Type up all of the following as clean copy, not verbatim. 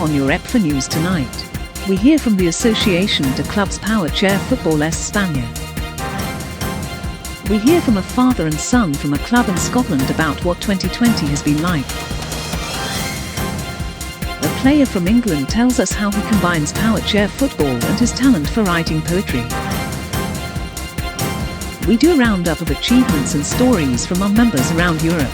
on your EPFA news tonight. We hear from the Association de Clubs Power Chair Football España. We hear from a father and son from a club in Scotland about what 2020 has been like. A player from England tells us how he combines power chair football and his talent for writing poetry. We do a roundup of achievements and stories from our members around Europe.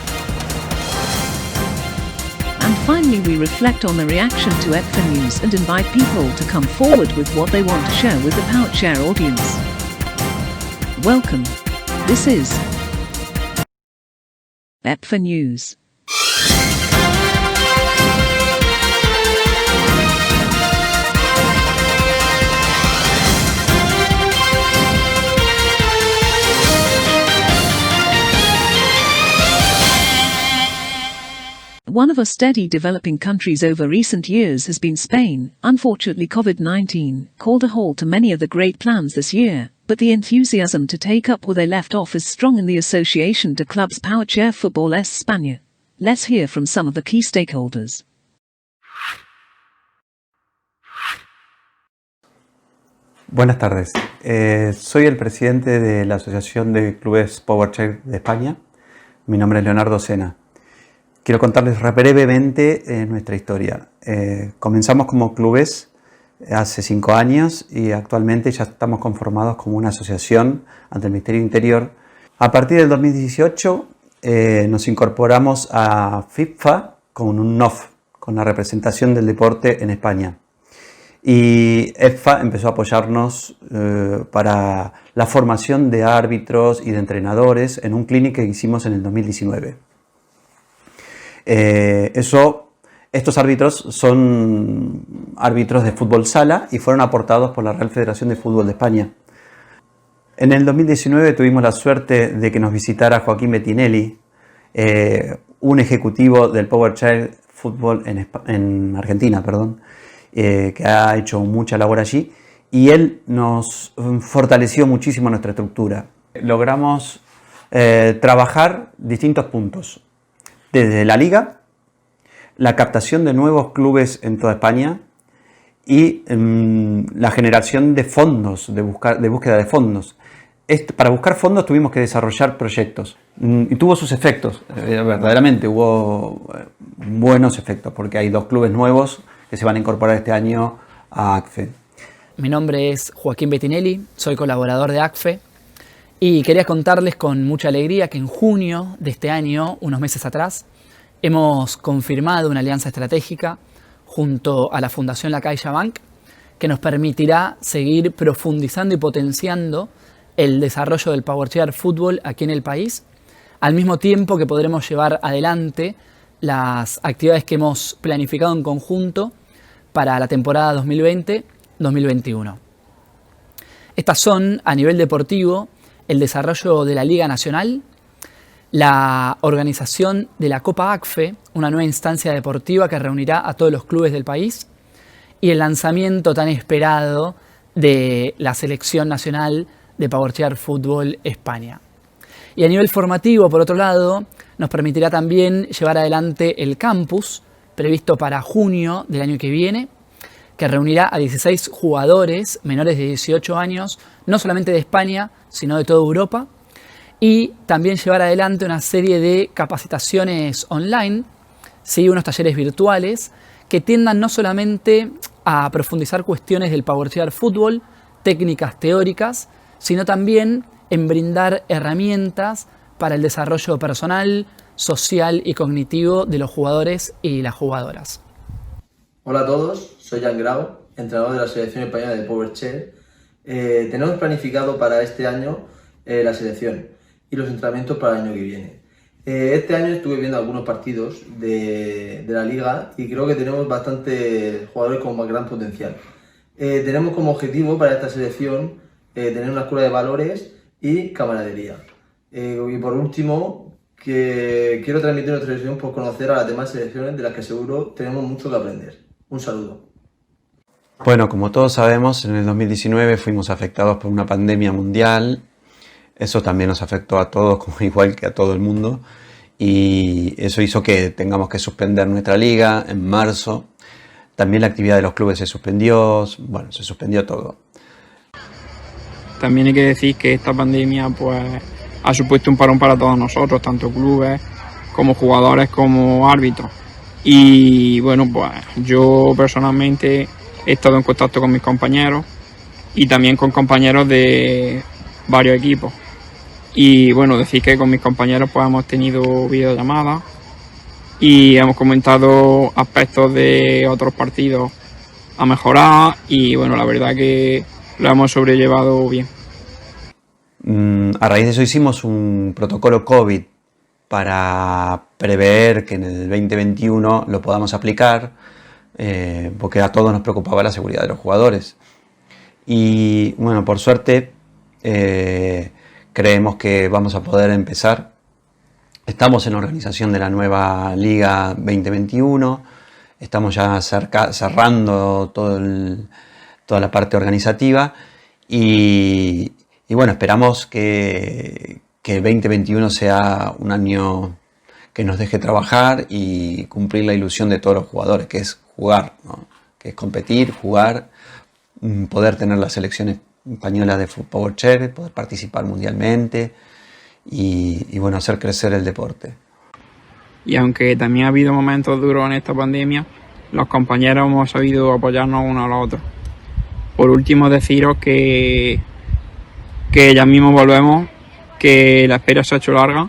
And finally, we reflect on the reaction to EPFA news and invite people to come forward with what they want to share with the power chair audience. Welcome. This is EPFA News. One of our steady developing countries over recent years has been Spain. Unfortunately, COVID-19 called a halt to many of the great plans this year, but the enthusiasm to take up where they left off is strong in the Association de Clubs Power Chair Football España. Let's hear from some of the key stakeholders. Buenas tardes. Soy el presidente de la Asociación de Clubes Power Chair de España. Mi nombre es Leonardo Sena. Quiero contarles brevemente nuestra historia. Comenzamos como clubes hace 5 años y actualmente ya estamos conformados como una asociación ante el Ministerio Interior. A partir del 2018 nos incorporamos a FIFA con un NOF, con la representación del deporte en España. Y EPFA empezó a apoyarnos para la formación de árbitros y de entrenadores en un clinic que hicimos en el 2019. Estos árbitros son árbitros de fútbol sala y fueron aportados por la Real Federación de Fútbol de España. En el 2019 tuvimos la suerte de que nos visitara Joaquín Bettinelli, un ejecutivo del Power Chair Fútbol en Argentina, que ha hecho mucha labor allí, y él nos fortaleció muchísimo nuestra estructura. Logramos trabajar distintos puntos. Desde la liga, la captación de nuevos clubes en toda España y la generación de fondos, de búsqueda de fondos. Para buscar fondos tuvimos que desarrollar proyectos y tuvo sus efectos, verdaderamente hubo buenos efectos porque hay 2 clubes nuevos que se van a incorporar este año a ACFE. Mi nombre es Joaquín Bettinelli, soy colaborador de ACFE. Y quería contarles con mucha alegría que en junio de este año, unos meses atrás, hemos confirmado una alianza estratégica junto a la Fundación La Caixa Bank que nos permitirá seguir profundizando y potenciando el desarrollo del Power Chair Fútbol aquí en el país, al mismo tiempo que podremos llevar adelante las actividades que hemos planificado en conjunto para la temporada 2020-2021. Estas son, a nivel deportivo, el desarrollo de la Liga Nacional, la organización de la Copa ACFE, una nueva instancia deportiva que reunirá a todos los clubes del país, y el lanzamiento tan esperado de la Selección Nacional de Power Chair Fútbol España. Y a nivel formativo, por otro lado, nos permitirá también llevar adelante el campus, previsto para junio del año que viene, que reunirá a 16 jugadores menores de 18 años, no solamente de España, sino de toda Europa, y también llevar adelante una serie de capacitaciones online, ¿sí? Unos talleres virtuales que tiendan no solamente a profundizar cuestiones del Power Chair Fútbol, técnicas teóricas, sino también en brindar herramientas para el desarrollo personal, social y cognitivo de los jugadores y las jugadoras. Hola a todos, soy Jan Grau, entrenador de la Selección Española de Power Chair. Tenemos planificado para este año la selección y los entrenamientos para el año que viene. Este año estuve viendo algunos partidos de la liga y creo que tenemos bastantes jugadores con gran potencial. Tenemos como objetivo para esta selección tener una escuela de valores y camaradería. Y por último, que quiero transmitir nuestra ilusión por conocer a las demás selecciones de las que seguro tenemos mucho que aprender. Un saludo. Bueno, como todos sabemos, en el 2019 fuimos afectados por una pandemia mundial. Eso también nos afectó a todos, como igual que a todo el mundo. Y eso hizo que tengamos que suspender nuestra liga en marzo. También la actividad de los clubes se suspendió, bueno, se suspendió todo. También hay que decir que esta pandemia pues ha supuesto un parón para todos nosotros, tanto clubes como jugadores como árbitros. Y bueno, pues yo personalmente he estado en contacto con mis compañeros y también con compañeros de varios equipos. Y bueno, decir que con mis compañeros pues hemos tenido videollamadas y hemos comentado aspectos de otros partidos a mejorar y bueno, la verdad que lo hemos sobrellevado bien. A raíz de eso hicimos un protocolo COVID para prever que en el 2021 lo podamos aplicar, porque a todos nos preocupaba la seguridad de los jugadores. Y bueno, por suerte creemos que vamos a poder empezar. Estamos en organización de la nueva Liga 2021, estamos ya cerrando toda la parte organizativa y bueno, esperamos que el 2021 sea un año que nos deje trabajar y cumplir la ilusión de todos los jugadores, que es jugar, ¿no? Que es competir, jugar, poder tener las selecciones españolas de Power Chair, poder participar mundialmente y bueno, hacer crecer el deporte. Y aunque también ha habido momentos duros en esta pandemia, los compañeros hemos sabido apoyarnos unos a los otros. Por último, deciros que ya mismo volvemos, que la espera se ha hecho larga,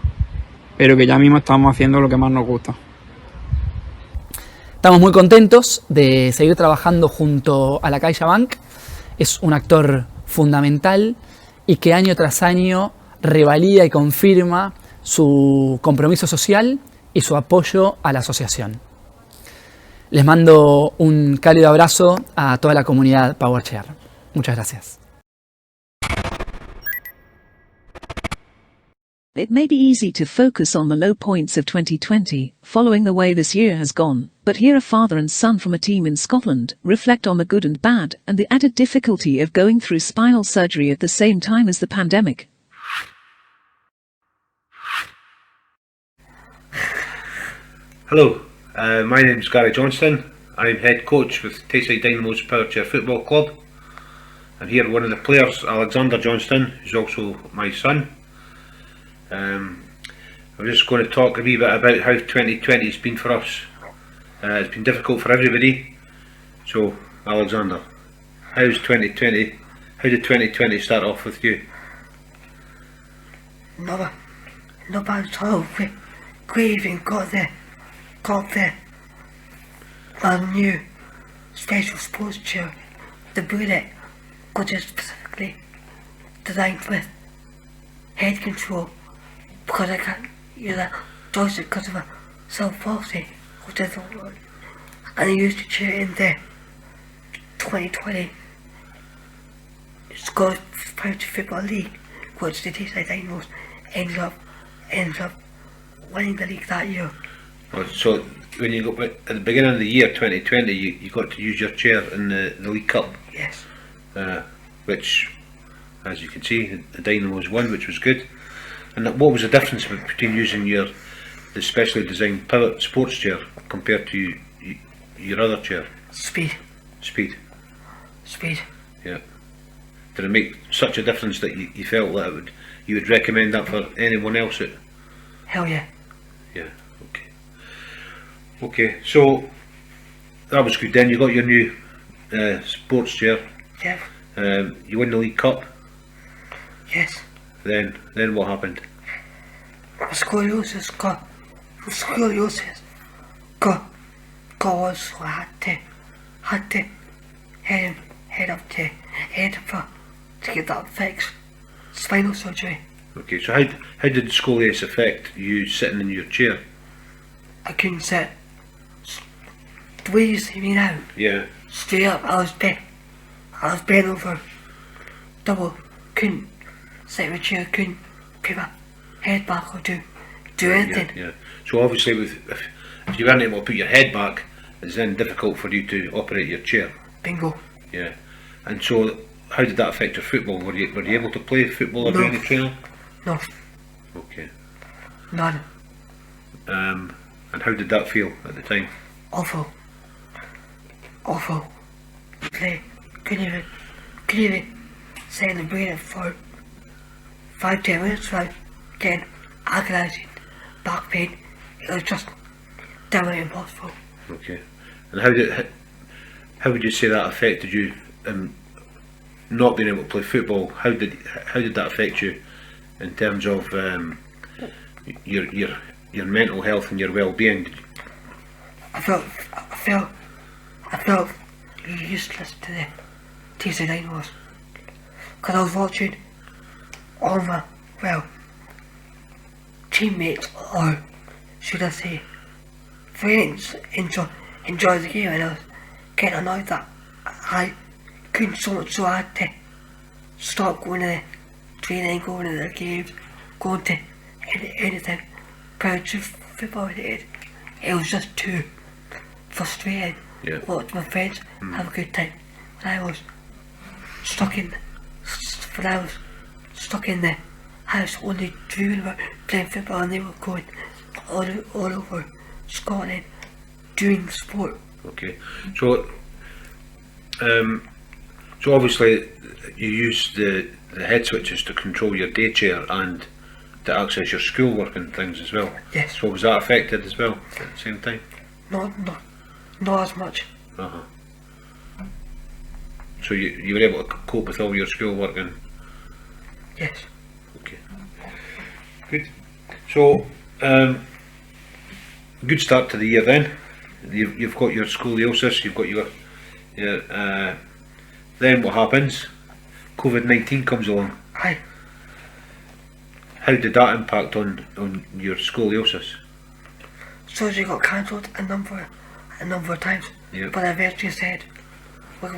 pero que ya mismo estamos haciendo lo que más nos gusta. Estamos muy contentos de seguir trabajando junto a la CaixaBank. Es un actor fundamental y que año tras año revalida y confirma su compromiso social y su apoyo a la asociación. Les mando un cálido abrazo a toda la comunidad PowerChair. Muchas gracias. It may be easy to focus on the low points of 2020, following the way this year has gone, but here a father and son from a team in Scotland reflect on the good and bad and the added difficulty of going through spinal surgery at the same time as the pandemic. Hello, my name is Gary Johnston. I'm head coach with Tayside Dynamo's Powerchair Football Club. And here one of the players, Alexander Johnston, who's also my son. I'm just going to talk a wee bit about how 2020 has been for us. It's been difficult for everybody. So, Alexander, how did 2020 start off with you? No bad at all. We even got the brand new special sports chair, the bullet, which is specifically designed with head control, because I can't use a joystick because of a self-palsy, which is the one. And I used the chair in the 2020 Scottish Powerchair Football League, which the Tayside Dynamos ended up winning the league that year. Oh, so when you got at the beginning of the year 2020, you got to use your chair in the League Cup. Yes. Which, as you can see, the Dynamos won, which was good. And what was the difference between using the specially designed power sports chair compared to your other chair? Speed. Speed. Yeah. Did it make such a difference that you felt that you would recommend that for anyone else? Hell yeah. Yeah. Okay. Okay. So that was good. Then you got your new sports chair. Yeah. You win the League Cup. Yes. Then what happened? Scoliosis got worse, so I had to head up to EPFA to get that fixed. Spinal surgery. Okay, so how did the scoliosis affect you sitting in your chair? I couldn't sit. The way you see me now, Yeah. straight up, I was bent over, double, couldn't sit in a chair, couldn't put my head back or do anything. Yeah. So obviously, if you weren't able to put your head back, it's then difficult for you to operate your chair. Bingo. Yeah. And so, how did that affect your football? Were you able to play football or do No. any training? No, Okay. none. And how did that feel at the time? Awful. awful. Play. Couldn't even celebrate it for 5-10 minutes without getting agonising back pain. It was just downright impossible. Okay. And how would you say that affected you in not being able to play football? How did that affect you in terms of your mental health and your well-being? I felt useless to the TC Dynamos because I was watching all my teammates, or should I say friends, enjoy the game, and I was getting annoyed that I couldn't, so I had to stop going to the training, going to the games, going to anything prior to football related. It was just too frustrating. Yeah. Watch my friends have a good time when I was stuck in the house only dreaming about playing football, and they were going all over Scotland doing sport. Okay, so obviously you use the head switches to control your day chair and to access your schoolwork and things as well. Yes. So was that affected as well at the same time? Not as much. So you were able to cope with all your schoolwork and... Yes. Okay. Good. So, good start to the year then. You've got your scoliosis, you've got your then what happens? COVID-19 comes along. Aye. How did that impact on your scoliosis? Surgery got cancelled a number of times, Yeah. but I eventually said we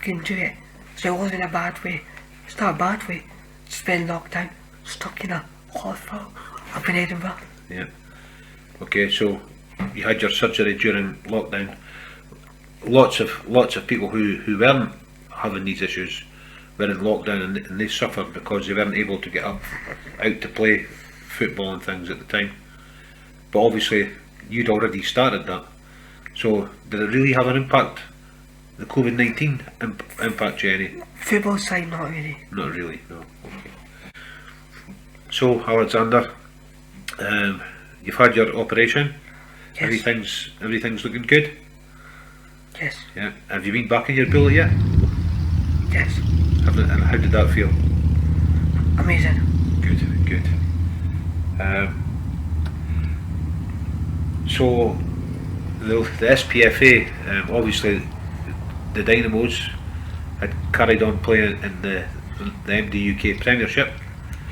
can do it. So it wasn't a bad way. It's not a bad way to spend lockdown stuck in a hospital up in Edinburgh. Yeah. Okay, so you had your surgery during lockdown. Lots of people who weren't having these issues were in lockdown, and they suffered because they weren't able to get out to play football and things at the time. But obviously you'd already started that. So did it really have an impact? The COVID-19 impact you any? Football side, not really. Not really, no. Okay. So Alexander, you've had your operation. Yes. Everything's looking good. Yes. Yeah. Have you been back in your bullet yet? Yes. And how did that feel? Amazing. Good. So the SPFA, obviously the Dynamos had carried on playing in the MDUK Premiership,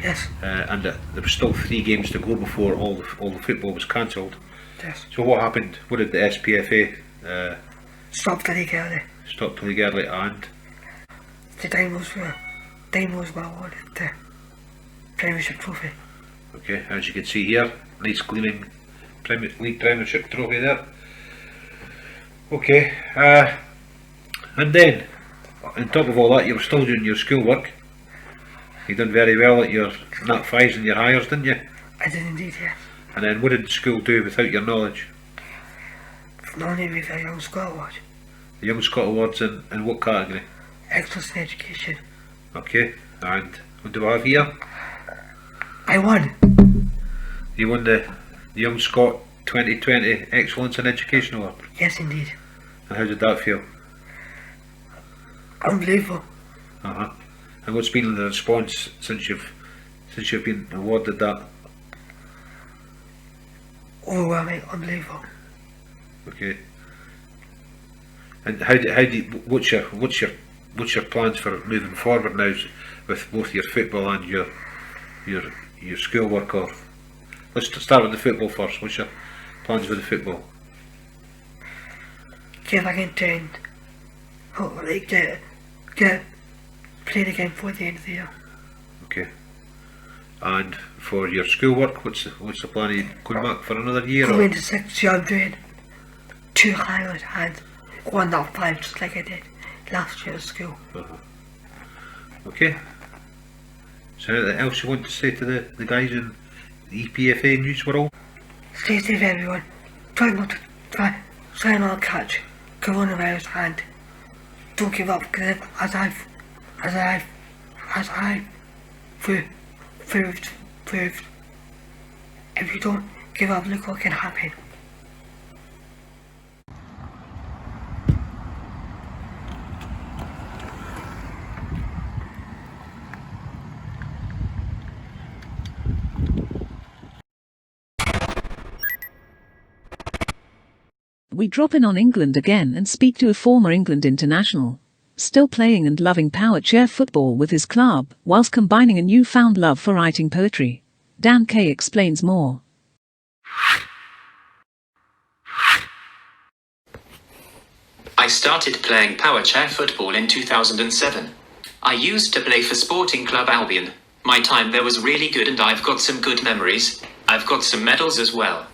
Yes. and there were still 3 games to go before all the football was cancelled. Yes. So what happened? What did the SPFA Stop the league early. stop the league early, and The Dynamos were awarded the Premiership trophy. okay, as you can see here, nice gleaming League Premiership trophy there. Okay, and then on top of all that, you were still doing your schoolwork. You done very well at your Nat 5s and your hires, didn't you? I did indeed, yes. And then what did the school do without your knowledge? Nominated me for a Young Scot Award. The Young Scot Awards in what category? Excellence in Education. Okay, and what do I have here? I won. You won the Young Scot 2020 Excellence in Education Award. Yes, indeed. And how did that feel? Unbelievable. And what's been the response since you've been awarded that? Overwhelming. Unbelievable. Okay. And what's your plans for moving forward now with both your football and your schoolwork? Or let's start with the football first. What's your plans with the football? Get back into and hopefully get played again before the end of the year. Okay. And for your schoolwork, what's the plan? Are you going back for another year? Going into 6th year, I'm doing 2 highlights and 1 Nat 5 just like I did last year at school. Okay. So anything else you want to say to the guys in the EPFA news world? Stay safe, everyone. Try not to catch coronavirus, and don't give up, because as I've proved, if you don't give up, look what can happen. We drop in on England again and speak to a former England international, still playing and loving power chair football with his club, whilst combining a newfound love for writing poetry. Dan Kay explains more. I started playing power chair football in 2007. I used to play for Sporting Club Albion. My time there was really good and I've got some good memories. I've got some medals as well.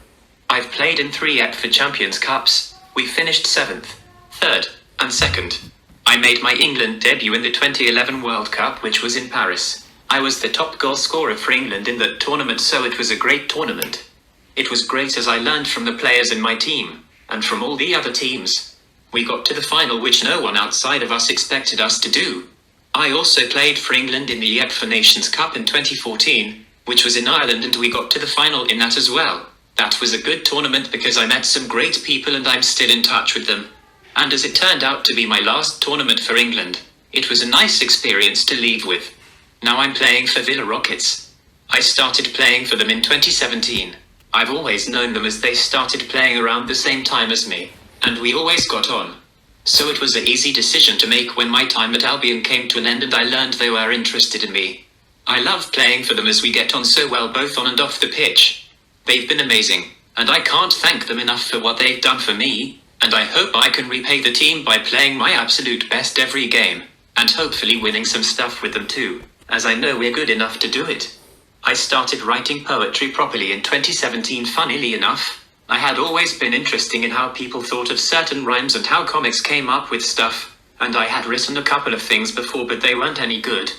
I've played in 3 EPFA Champions Cups. We finished 7th, 3rd, and 2nd. I made my England debut in the 2011 World Cup, which was in Paris. I was the top goal scorer for England in that tournament, so it was a great tournament. It was great as I learned from the players in my team, and from all the other teams. We got to the final, which no one outside of us expected us to do. I also played for England in the EPFA Nations Cup in 2014, which was in Ireland, and we got to the final in that as well. That was a good tournament because I met some great people and I'm still in touch with them. And as it turned out to be my last tournament for England, it was a nice experience to leave with. Now I'm playing for Villa Rockets. I started playing for them in 2017. I've always known them as they started playing around the same time as me, and we always got on. So it was an easy decision to make when my time at Albion came to an end and I learned they were interested in me. I love playing for them as we get on so well both on and off the pitch. They've been amazing, and I can't thank them enough for what they've done for me, and I hope I can repay the team by playing my absolute best every game, and hopefully winning some stuff with them too, as I know we're good enough to do it. I started writing poetry properly in 2017, funnily enough. I had always been interested in how people thought of certain rhymes and how comics came up with stuff, and I had written a couple of things before but they weren't any good.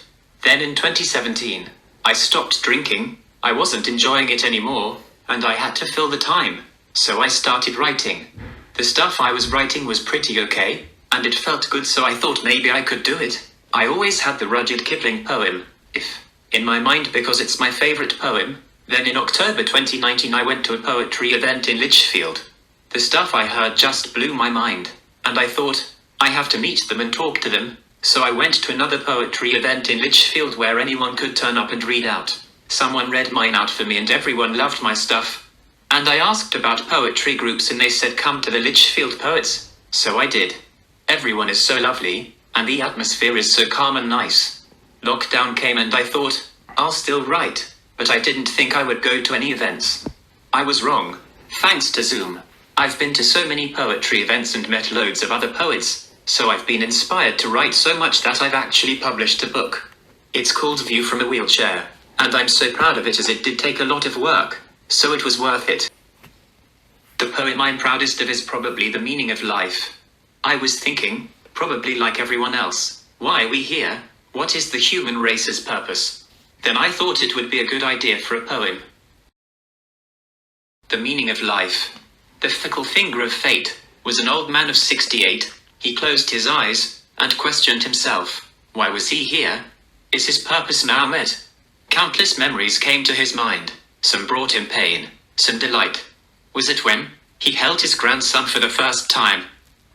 Then in 2017, I stopped drinking, I wasn't enjoying it anymore, and I had to fill the time, so I started writing. The stuff I was writing was pretty okay, and it felt good, so I thought maybe I could do it. I always had the Rudyard Kipling poem, If, in my mind because it's my favorite poem. Then in October 2019 I went to a poetry event in Lichfield. The stuff I heard just blew my mind, and I thought, I have to meet them and talk to them, so I went to another poetry event in Lichfield where anyone could turn up and read out. Someone read mine out for me and everyone loved my stuff. And I asked about poetry groups and they said come to the Lichfield Poets. So I did. Everyone is so lovely, and the atmosphere is so calm and nice. Lockdown came and I thought, I'll still write, but I didn't think I would go to any events. I was wrong. Thanks to Zoom. I've been to so many poetry events and met loads of other poets, so I've been inspired to write so much that I've actually published a book. It's called View from a Wheelchair. And I'm so proud of it as it did take a lot of work, so it was worth it. The poem I'm proudest of is probably The Meaning of Life. I was thinking, probably like everyone else, why are we here? What is the human race's purpose? Then I thought it would be a good idea for a poem. The meaning of life. The fickle finger of fate was an old man of 68. He closed his eyes and questioned himself. Why was he here? Is his purpose now met? Countless memories came to his mind. Some brought him pain, some delight. Was it when he held his grandson for the first time?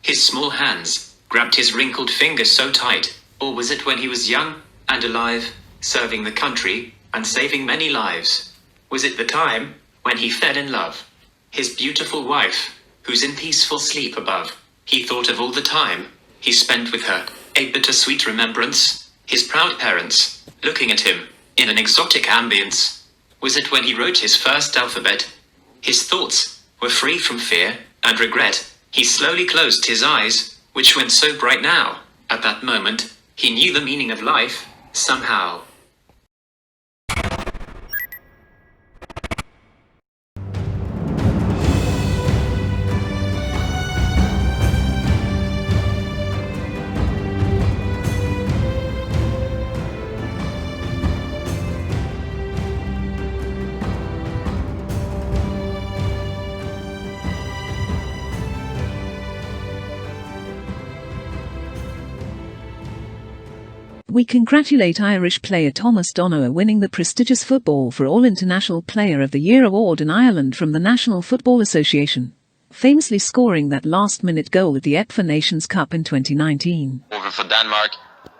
His small hands grabbed his wrinkled fingers so tight. Or was it when he was young and alive, serving the country and saving many lives? Was it the time when he fell in love? His beautiful wife, who's in peaceful sleep above. He thought of all the time he spent with her, a bittersweet remembrance. His proud parents, looking at him in an exotic ambience. Was it when he wrote his first alphabet? His thoughts were free from fear and regret. He slowly closed his eyes, which went so bright now. At that moment, he knew the meaning of life, somehow. We congratulate Irish player Thomas Donoghue winning the prestigious Football for All International Player of the Year award in Ireland from the National Football Association, famously scoring that last-minute goal at the EPFA Nations Cup in 2019. Over for Denmark,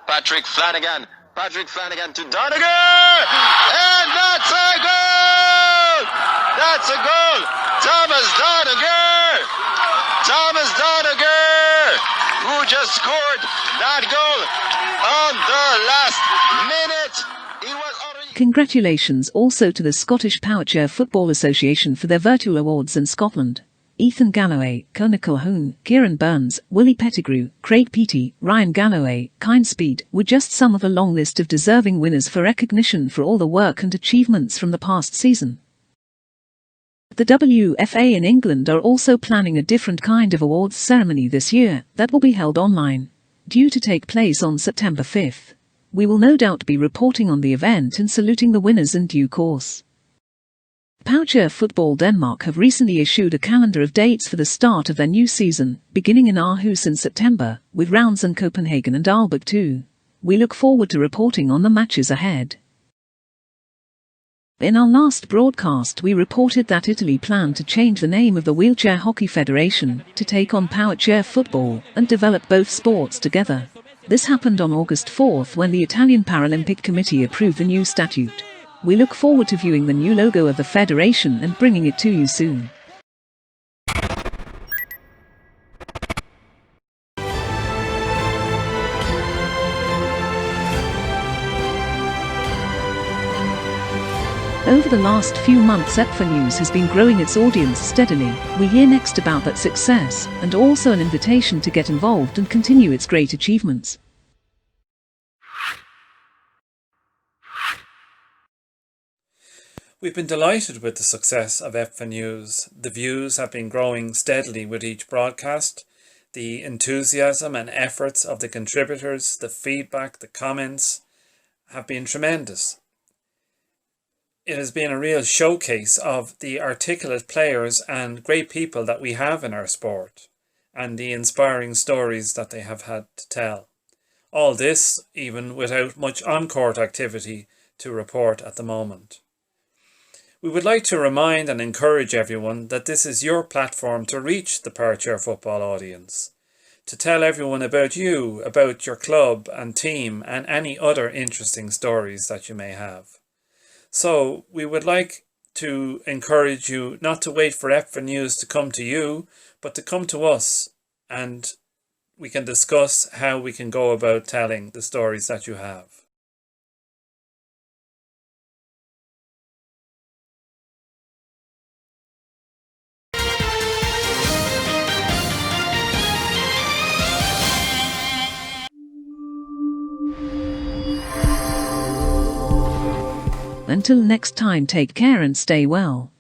Patrick Flanagan to Donoghue! And that's a goal! That's a goal! Thomas Donoghue, who just scored that goal on the last minute. It was already... Congratulations also to the Scottish Powerchair Football Association for their virtual awards in Scotland. Ethan Galloway, Conor Culhone, Kieran Burns, Willie Pettigrew, Craig Peaty, Ryan Galloway, Kind Speed were just some of a long list of deserving winners for recognition for all the work and achievements from the past season. The WFA in England are also planning a different kind of awards ceremony this year that will be held online, due to take place on September 5th. We will no doubt be reporting on the event and saluting the winners in due course. Powerchair Football Denmark have recently issued a calendar of dates for the start of their new season, beginning in Aarhus in September, with rounds in Copenhagen and Aalborg too. We look forward to reporting on the matches ahead. In our last broadcast we reported that Italy planned to change the name of the Wheelchair Hockey Federation to take on Powerchair Football and develop both sports together. This happened on August 4th when the Italian Paralympic Committee approved the new statute. We look forward to viewing the new logo of the federation and bringing it to you soon. Over the last few months EPFA News has been growing its audience steadily. We hear next about that success, and also an invitation to get involved and continue its great achievements. We've been delighted with the success of EPFA News. The views have been growing steadily with each broadcast. The enthusiasm and efforts of the contributors, the feedback, the comments have been tremendous. It has been a real showcase of the articulate players and great people that we have in our sport, and the inspiring stories that they have had to tell. All this even without much on-court activity to report at the moment. We would like to remind and encourage everyone that this is your platform to reach the Powerchair football audience, to tell everyone about you, about your club and team, and any other interesting stories that you may have. So we would like to encourage you not to wait for EPFA News to come to you, but to come to us, and we can discuss how we can go about telling the stories that you have. Until next time, take care and stay well.